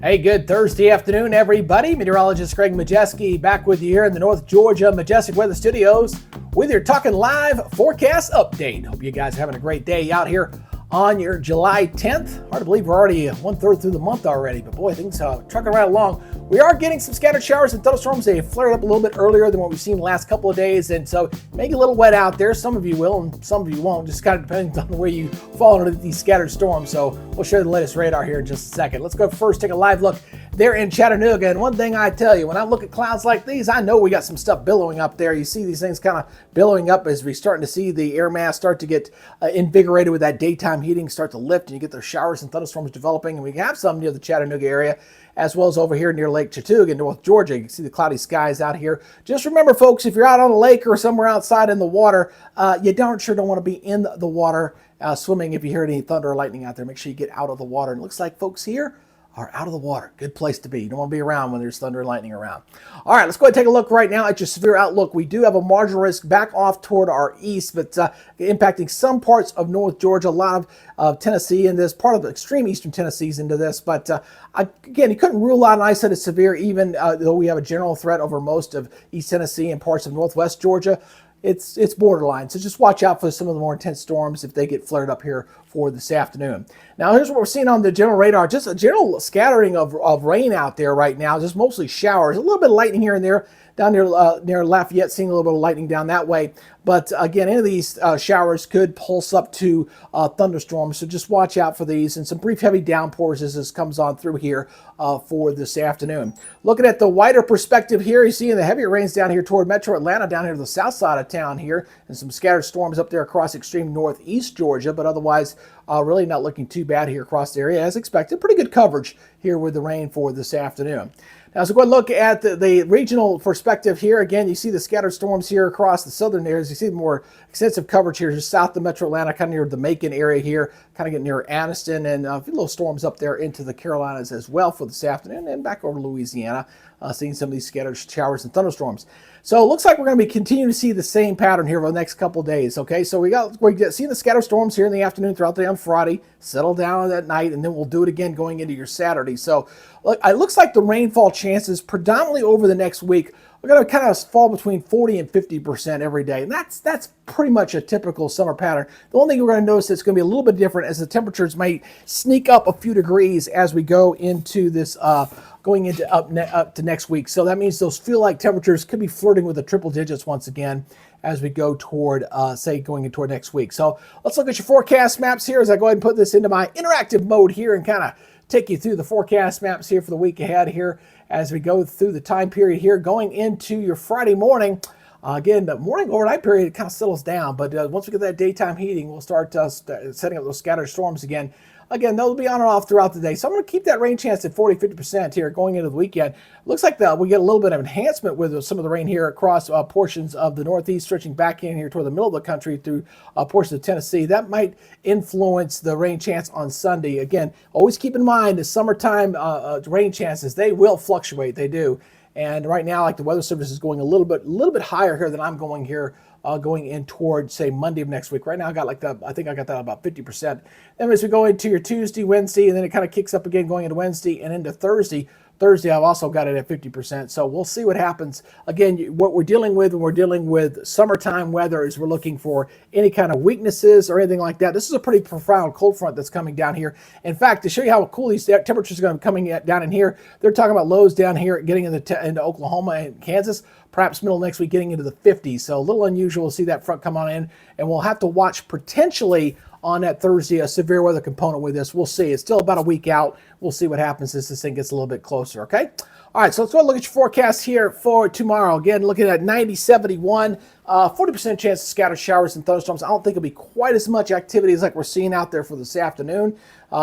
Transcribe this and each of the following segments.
Hey, good Thursday afternoon, everybody. Meteorologist Greg Majeski back with you here in the North Georgia Majestic Weather Studios with your Talking Live forecast update. Hope you guys are having a great day out here on your July 10th. Hard to believe we're already 1/3 through the month already, but boy, things are trucking right along. We are getting some scattered showers and thunderstorms. They flared up a little bit earlier than what we've seen the last couple of days, and so make it a little wet out there. Some of you will and some of you won't, just kind of depends on where you fall under these scattered storms. So we'll share the latest radar here in just a second. Let's go first, take a live look there in Chattanooga. And one thing I tell you, when I look at clouds like these, I know we got some stuff billowing up there. You see these things kind of billowing up as we're starting to see the air mass start to get invigorated with that daytime heating start to lift, and you get those showers and thunderstorms developing. And we have some near the Chattanooga area, as well as over here near Lake Chattooga in North Georgia. You can see the cloudy skies out here. Just remember, folks, if you're out on a lake or somewhere outside in the water, you darn sure don't want to be in the water swimming. If you hear any thunder or lightning out there, make sure you get out of the water. And it looks like folks here are out of the water. Good place to be. You don't want to be around when there's thunder and lightning around. All right, let's go ahead and take a look right now at your severe outlook. We do have a marginal risk back off toward our east, but impacting some parts of North Georgia, a lot of Tennessee in this, part of the extreme eastern Tennessee's into this. But again, you couldn't rule out an isolated severe, even though we have a general threat over most of East Tennessee and parts of Northwest Georgia. It's borderline, so just watch out for some of the more intense storms if they get flared up here for this afternoon. Now, here's what we're seeing on the general radar. Just a general scattering of rain out there right now, just mostly showers. A little bit of lightning here and there. Down near Lafayette, seeing a little bit of lightning down that way. But again, any of these showers could pulse up to thunderstorms, so just watch out for these. And some brief heavy downpours as this comes on through here for this afternoon. Looking at the wider perspective here, you're seeing the heavier rains down here toward metro Atlanta, down here to the south side of town here, and some scattered storms up there across extreme northeast Georgia, but otherwise really not looking too bad here across the area as expected. Pretty good coverage here with the rain for this afternoon. Now, so go ahead and look at the regional perspective here. Again, you see the scattered storms here across the southern areas. You see the more extensive coverage here just south of metro Atlanta, kind of near the Macon area here, kind of getting near Anniston, and a few little storms up there into the Carolinas as well for this afternoon, and back over to Louisiana, seeing some of these scattered showers and thunderstorms. So it looks like we're going to be continuing to see the same pattern here over the next couple of days. Okay, so we're seeing the scattered storms here in the afternoon throughout the day on Friday, settle down at night, and then we'll do it again going into your Saturday. So it looks like the rainfall chances predominantly over the next week are going to kind of fall between 40 and 50% every day. And that's pretty much a typical summer pattern. The only thing we're going to notice that's going to be a little bit different as the temperatures might sneak up a few degrees as we go into this going into up to next week. So that means those feel-like temperatures could be flirting with the triple digits once again as we go toward, say, going into next week. So let's look at your forecast maps here as I go ahead and put this into my interactive mode here and kind of take you through the forecast maps here for the week ahead here as we go through the time period here going into your Friday morning. Again, the morning overnight period it kind of settles down, but once we get that daytime heating, we'll start setting up those scattered storms again. Again, they'll be on and off throughout the day. So I'm going to keep that rain chance at 40-50% here going into the weekend. Looks like we get a little bit of enhancement with some of the rain here across portions of the Northeast, stretching back in here toward the middle of the country through portions of Tennessee. That might influence the rain chance on Sunday. Again, always keep in mind the summertime rain chances, they will fluctuate. They do. And right now, like the Weather Service is going a little bit higher here than I'm going here, going in toward, say, Monday of next week. Right now, I think I got that about 50%. Then as we go into your Tuesday, Wednesday, and then it kind of kicks up again going into Wednesday and into Thursday. Thursday, I've also got it at 50%. So we'll see what happens. Again, what we're dealing with when we're dealing with summertime weather is we're looking for any kind of weaknesses or anything like that. This is a pretty profound cold front that's coming down here. In fact, to show you how cool these temperatures are going to be coming down in here, they're talking about lows down here getting into Oklahoma and Kansas, perhaps middle of next week getting into the 50s. So a little unusual to see that front come on in, and we'll have to watch potentially on that Thursday a severe weather component with this. We'll see. It's still about a week out. We'll see what happens as this thing gets a little bit closer, okay? All right, so let's go look at your forecast here for tomorrow. Again, looking at 90-71, 40% chance of scattered showers and thunderstorms. I don't think it'll be quite as much activity as like we're seeing out there for this afternoon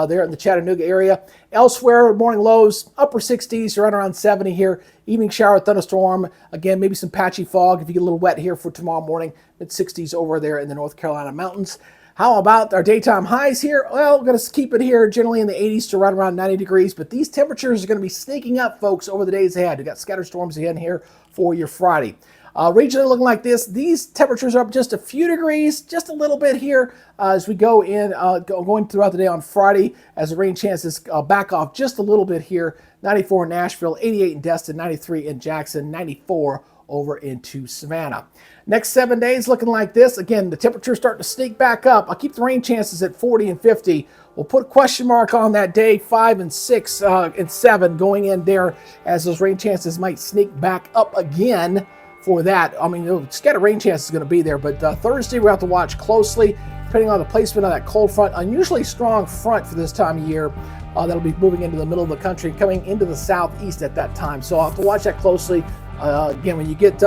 there in the Chattanooga area. Elsewhere, morning lows, upper 60s, right around 70 here. Evening shower, thunderstorm. Again, maybe some patchy fog if you get a little wet here for tomorrow morning. Mid-60s over there in the North Carolina mountains. How about our daytime highs here? Well, we're going to keep it here generally in the 80s to right around 90 degrees, but these temperatures are going to be sneaking up, folks, over the days ahead. We've got scattered storms again here for your Friday. Regionally looking like this. These temperatures are up just a few degrees, just a little bit here as we go in, going throughout the day on Friday as the rain chances back off just a little bit here. 94 in Nashville, 88 in Destin, 93 in Jackson, 94 over into Savannah. Next 7 days looking like this. Again, the temperature's starting to sneak back up. I'll keep the rain chances at 40 and 50. We'll put a question mark on that day 5 and 6 and 7 going in there as those rain chances might sneak back up again for that. I mean, scattered rain chance is going to be there, but Thursday we'll have to watch closely depending on the placement of that cold front. Unusually strong front for this time of year. That'll be moving into the middle of the country, coming into the southeast at that time. So I'll have to watch that closely. Again, when you get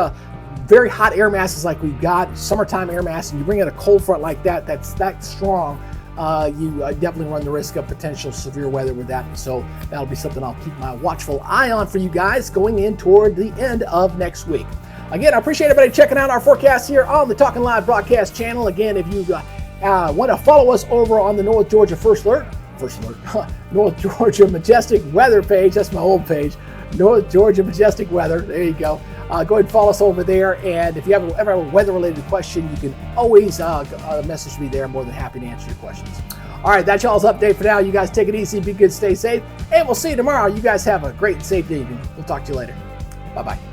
very hot air masses like we've got, summertime air mass, and you bring in a cold front like that, that's that strong, you definitely run the risk of potential severe weather with that. So that'll be something I'll keep my watchful eye on for you guys going in toward the end of next week. Again, I appreciate everybody checking out our forecast here on the Talking Live broadcast channel. Again, if you want to follow us over on the North Georgia North Georgia Majestic Weather page, that's my old page, North Georgia Majestic Weather, there you go. Go ahead and follow us over there, and if you ever have a weather-related question, you can always message me there. I'm more than happy to answer your questions. All right, that's y'all's update for now. You guys take it easy, be good, stay safe, and we'll see you tomorrow. You guys have a great and safe evening. We'll talk to you later. Bye-bye.